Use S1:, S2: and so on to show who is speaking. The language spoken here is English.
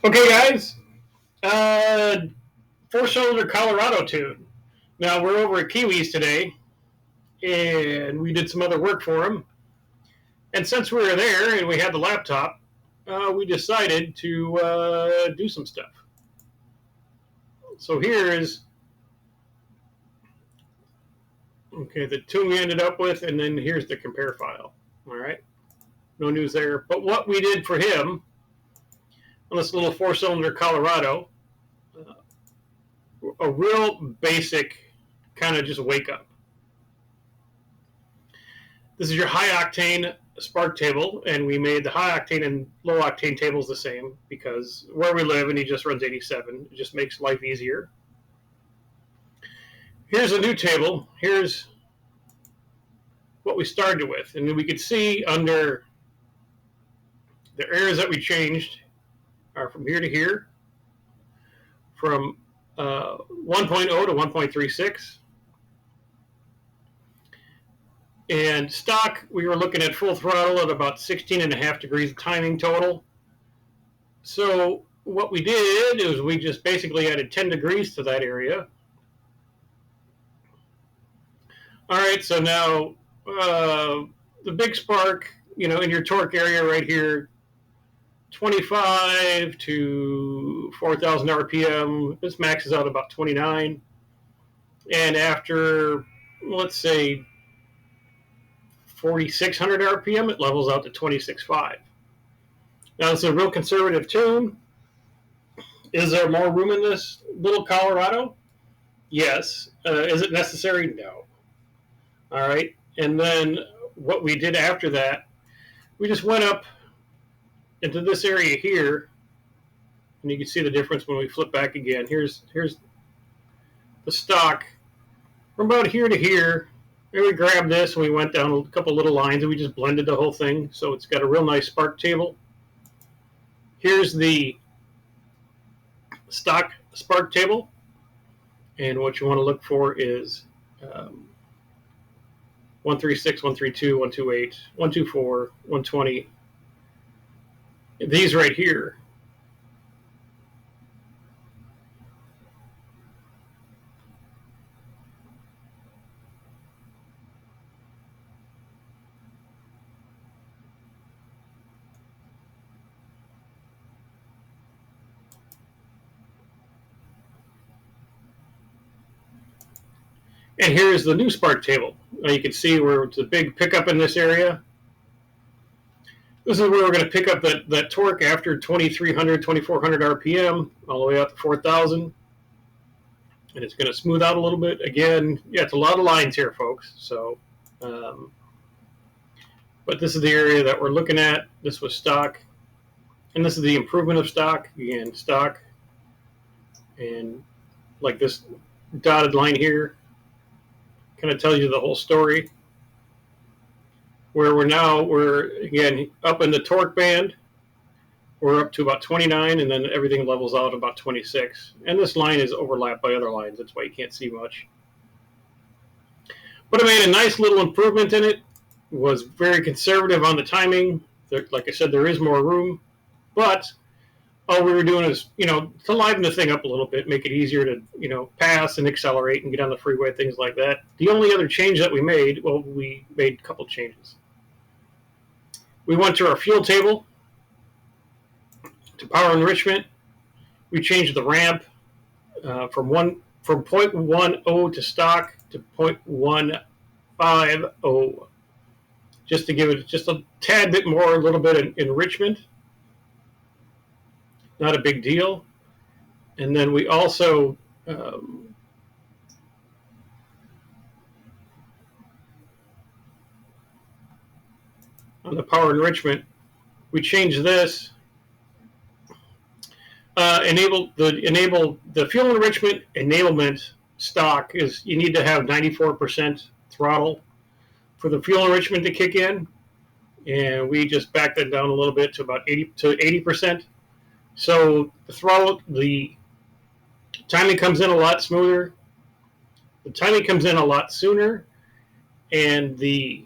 S1: Okay, guys. Uh, Four-cylinder Colorado tune. Now we're over at Kiwi's today, and we did some other work for them. And since we were there and we had the laptop, we decided to do some stuff. So here is the tune we ended up with, and then here's the compare file. All right, no news there. But what we did for him on this little four-cylinder Colorado, a real basic kind of just wake up. This is your high octane spark table, and we made the high octane and low octane tables the same because where we live and he just runs 87, it just makes life easier. Here's a new table. Here's what we started with, and then we could see under the areas that we changed are from here to here, from 1.0 to 1.36. And stock, we were looking at full throttle at about 16.5 degrees of timing total. So what we did is we just basically added 10 degrees to that area. All right, so now the big spark, in your torque area right here, 25 to 4,000 RPM. This maxes out about 29. And after, let's say, 4,600 RPM, it levels out to 26.5. Now, it's a real conservative tune. Is there more room in this little Colorado? Yes. Is it necessary? No. All right. And then what we did after that, we just went up into this area here, and you can see the difference when we flip back again. Here's the stock from about here to here. And we grabbed this and we went down a couple little lines and we just blended the whole thing. So it's got a real nice spark table. Here's the stock spark table. And what you want to look for is 136, 132, 128, 124, 120. These right here. And here's the new spark table. Now you can see where it's a big pickup in this area. This is where we're going to pick up that torque after 2,300, 2,400 RPM, all the way up to 4,000. And it's going to smooth out a little bit. Again, yeah, it's a lot of lines here, folks. So, but this is the area that we're looking at. This was stock. And this is the improvement of stock. Again, stock. And like this dotted line here kind of tells you the whole story. Where we're again up in the torque band. We're up to about 29, and then everything levels out about 26. And this line is overlapped by other lines. That's why you can't see much. But I made a nice little improvement in it. Was very conservative on the timing. Like I said, there is more room. But all we were doing is, to liven the thing up a little bit, make it easier to, pass and accelerate and get on the freeway, things like that. The only other change that we made, we made a couple changes. We went to our fuel table. To power enrichment, we changed the ramp from 0.10 to stock to 0.150, just to give it just a tad bit more, a little bit of enrichment. Not a big deal. And then we also on the power enrichment, we changed this. Enable the fuel enrichment enablement stock is you need to have 94% throttle for the fuel enrichment to kick in, and we just backed that down a little bit to about 80%. So the timing comes in a lot smoother. The timing comes in a lot sooner, and the